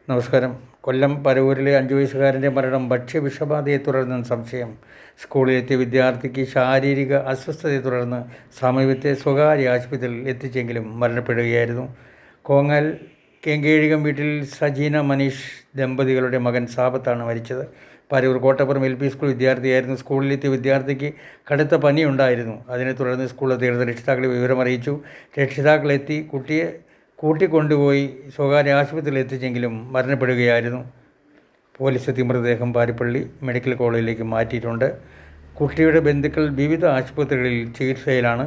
നമസ്കാരം. കൊല്ലം പരവൂരിലെ 5 വയസ്സുകാരൻ്റെ മരണം ഭക്ഷ്യവിഷബാധയെ തുടർന്ന് സംശയം. സ്കൂളിലെത്തിയ വിദ്യാർത്ഥിക്ക് ശാരീരിക അസ്വസ്ഥതയെ തുടർന്ന് സമീപത്തെ സ്വകാര്യ ആശുപത്രിയിൽ എത്തിച്ചെങ്കിലും മരണപ്പെടുകയായിരുന്നു. കോങ്ങാൽ കേങ്കേഴികം വീട്ടിൽ സജീന മനീഷ് ദമ്പതികളുടെ മകൻ സാബത്താണ് മരിച്ചത്. പരവൂർ കോട്ടപ്പുറം LP സ്കൂൾ വിദ്യാർത്ഥിയായിരുന്നു. സ്കൂളിലെത്തിയ വിദ്യാർത്ഥിക്ക് കടുത്ത പനിയുണ്ടായിരുന്നു. അതിനെ തുടർന്ന് സ്കൂൾ അധികൃതർ രക്ഷിതാക്കളെ വിവരമറിയിച്ചു. രക്ഷിതാക്കളെത്തി കുട്ടിയെ കൂട്ടിക്കൊണ്ടുപോയി സ്വകാര്യ ആശുപത്രിയിൽ എത്തിച്ചെങ്കിലും മരണപ്പെടുകയായിരുന്നു. പോലീസ് എത്തി മൃതദേഹം പാരിപ്പള്ളി മെഡിക്കൽ കോളേജിലേക്ക് മാറ്റിയിട്ടുണ്ട്. കുട്ടിയുടെ ബന്ധുക്കൾ വിവിധ ആശുപത്രികളിൽ ചികിത്സയിലാണ്.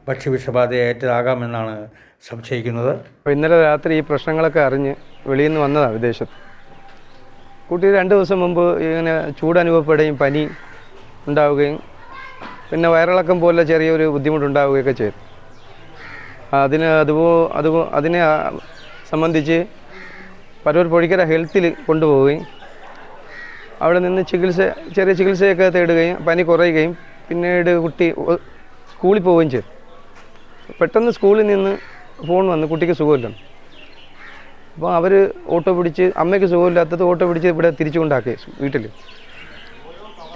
ഭക്ഷ്യവിഷബാധയേറ്റതാകാമെന്നാണ് സംശയിക്കുന്നത്. ഇന്നലെ രാത്രി ഈ പ്രശ്നങ്ങളൊക്കെ അറിഞ്ഞ് വെളിയിൽ നിന്ന് വന്നതാണ് വിദേശത്ത്. കുട്ടി 2 ദിവസം മുമ്പ് ഇങ്ങനെ ചൂടനുഭവപ്പെടുകയും പനി ഉണ്ടാവുകയും പിന്നെ വയറിളക്കം പോലെ ചെറിയൊരു ബുദ്ധിമുട്ടുണ്ടാവുകയൊക്കെ ചെയ്തു. അതിനെ സംബന്ധിച്ച് പരവൂർ പൊഴിക്കര ഹെൽത്തിൽ കൊണ്ടുപോവുകയും അവിടെ നിന്ന് ചെറിയ ചികിത്സയൊക്കെ തേടുകയും പനി കുറയുകയും പിന്നീട് കുട്ടി സ്കൂളിൽ പോവുകയും ചെയ്തു. പെട്ടെന്ന് സ്കൂളിൽ നിന്ന് ഫോൺ വന്ന് കുട്ടിക്ക് സുഖമില്ല. അപ്പോൾ അവർ ഓട്ടോ പിടിച്ച്, അമ്മയ്ക്ക് സുഖമില്ലാത്തത് ഓട്ടോ പിടിച്ച് ഇവിടെ തിരിച്ചു കൊണ്ടാക്കി വീട്ടിൽ.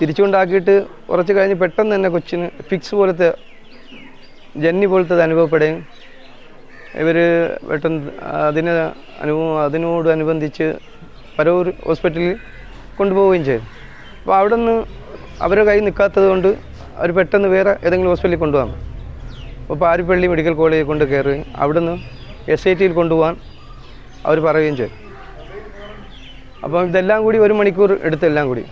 തിരിച്ചു കൊണ്ടാക്കിയിട്ട് കുറച്ച് കഴിഞ്ഞ് പെട്ടെന്ന് തന്നെ കൊച്ചിന് ഫിക്സ് പോലത്തെ ജന്നി പോലത്തെ അനുഭവപ്പെടുകയും ഇവർ പെട്ടെന്ന് അതിനോടനുബന്ധിച്ച് പരവൂർ ഹോസ്പിറ്റലിൽ കൊണ്ടുപോവുകയും ചെയ്തു. അപ്പോൾ അവിടെ നിന്ന് അവരുടെ കയ്യിൽ നിൽക്കാത്തത് കൊണ്ട് അവർ പെട്ടെന്ന് വേറെ ഏതെങ്കിലും ഹോസ്പിറ്റലിൽ കൊണ്ടുപോകാം. അപ്പോൾ പാരിപ്പള്ളി മെഡിക്കൽ കോളേജിൽ കൊണ്ട് കയറുകയും അവിടെ നിന്ന് SITയിൽ കൊണ്ടുപോകാൻ അവർ പറയുകയും ചെയ്തു. അപ്പം ഇതെല്ലാം കൂടി 1 മണിക്കൂർ എടുത്തെല്ലാം കൂടി.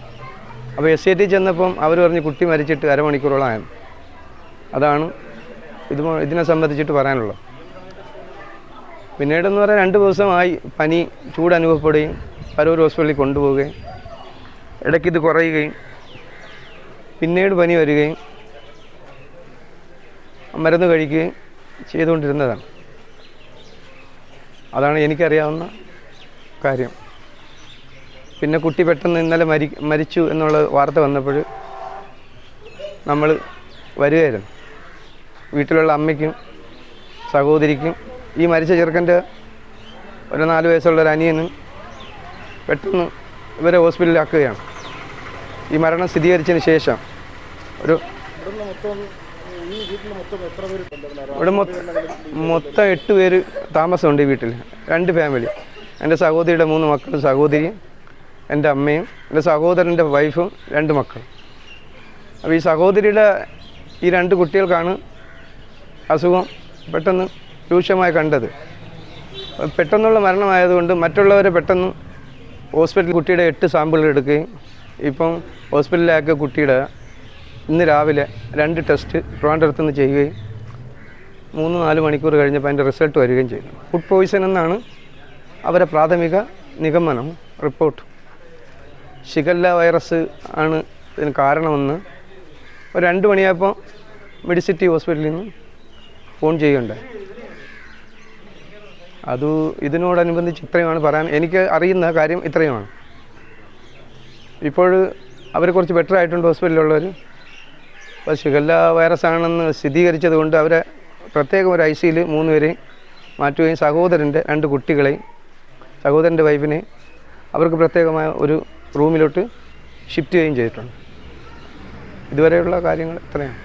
അപ്പോൾ SIT ചെന്നപ്പം അവർ പറഞ്ഞ് കുട്ടി മരിച്ചിട്ട് അരമണിക്കൂറോളം ആയിരുന്നു. അതാണ് ഇതിനെ സംബന്ധിച്ചിട്ട് പറയാനുള്ളത്. പിന്നീടെന്ന് പറയാൻ 2 ദിവസമായി പനി ചൂടനുഭവപ്പെടുകയും പരവൂർ ഹോസ്പിറ്റലിൽ കൊണ്ടുപോവുകയും ഇടയ്ക്കിത് കുറയുകയും പിന്നീട് പനി വരികയും മരുന്ന് കഴിക്കുകയും ചെയ്തുകൊണ്ടിരുന്നതാണ്. അതാണ് എനിക്കറിയാവുന്ന കാര്യം. പിന്നെ കുട്ടി പെട്ടെന്ന് ഇന്നലെ മരിച്ചു എന്നുള്ള വാർത്ത വന്നപ്പോൾ നമ്മൾ വരികയായിരുന്നു. വീട്ടിലുള്ള അമ്മയ്ക്കും സഹോദരിക്കും ഈ മരിച്ച ചെറുക്കൻ്റെ ഒരു 4 വയസ്സുള്ള ഒരു അനിയനും പെട്ടെന്ന് ഇവരെ ഹോസ്പിറ്റലിലാക്കുകയാണ്. ഈ മരണം സ്ഥിരീകരിച്ചതിന് ശേഷം ഇവിടെ മൊത്തം 8 പേര് താമസമുണ്ട് ഈ വീട്ടിൽ. 2 ഫാമിലി. എൻ്റെ സഹോദരിയുടെ 3 മക്കളും സഹോദരിയും എൻ്റെ അമ്മയും എൻ്റെ സഹോദരൻ്റെ വൈഫും 2 മക്കളും. അപ്പോൾ ഈ സഹോദരിയുടെ ഈ 2 കുട്ടികൾക്കാണ് അസുഖം പെട്ടെന്ന് രൂക്ഷമായി കണ്ടത്. പെട്ടെന്നുള്ള മരണമായതുകൊണ്ട് മറ്റുള്ളവരെ പെട്ടെന്ന് ഹോസ്പിറ്റലിൽ കുട്ടിയുടെ 8 സാമ്പിളുകൾ എടുക്കുകയും ഇപ്പം ഹോസ്പിറ്റലിലാക്കിയ കുട്ടിയുടെ ഇന്ന് രാവിലെ 2 ടെസ്റ്റ് ട്രിവാൻഡ്രത്ത് നിന്ന് ചെയ്യുകയും 3-4 മണിക്കൂർ കഴിഞ്ഞപ്പോൾ അതിൻ്റെ റിസൾട്ട് വരികയും ചെയ്തു. ഫുഡ് പോയ്സൺ എന്നാണ് അവരെ പ്രാഥമിക നിഗമനം റിപ്പോർട്ട്. ഷിഗല്ല വൈറസ് ആണ് ഇതിന് കാരണമെന്ന് ഒരു 2 മണിയായപ്പോൾ മെഡിസിറ്റി ഹോസ്പിറ്റലിൽ നിന്ന് ഫോൺ ചെയ്യുകയുണ്ടായി. ഇതിനോടനുബന്ധിച്ച് ഇത്രയുമാണ് പറയാൻ എനിക്ക് അറിയുന്ന കാര്യം. ഇത്രയുമാണ്. ഇപ്പോൾ അവർ കുറച്ച് ബെറ്റർ ആയിട്ടുണ്ട് ഹോസ്പിറ്റലിലുള്ളവർ. അപ്പോൾ ഷിഗല്ല വൈറസ് ആണെന്ന് സ്ഥിരീകരിച്ചത് കൊണ്ട് അവരെ പ്രത്യേകം ഒരു ICUയിൽ 3 പേരെയും മാറ്റുകയും സഹോദരൻ്റെ 2 കുട്ടികളെയും സഹോദരൻ്റെ വൈഫിനെ അവർക്ക് പ്രത്യേകമായ ഒരു റൂമിലോട്ട് ഷിഫ്റ്റ് ചെയ്യുകയും ചെയ്തിട്ടുണ്ട്. ഇതുവരെയുള്ള കാര്യങ്ങൾ ഇത്രയാണ്.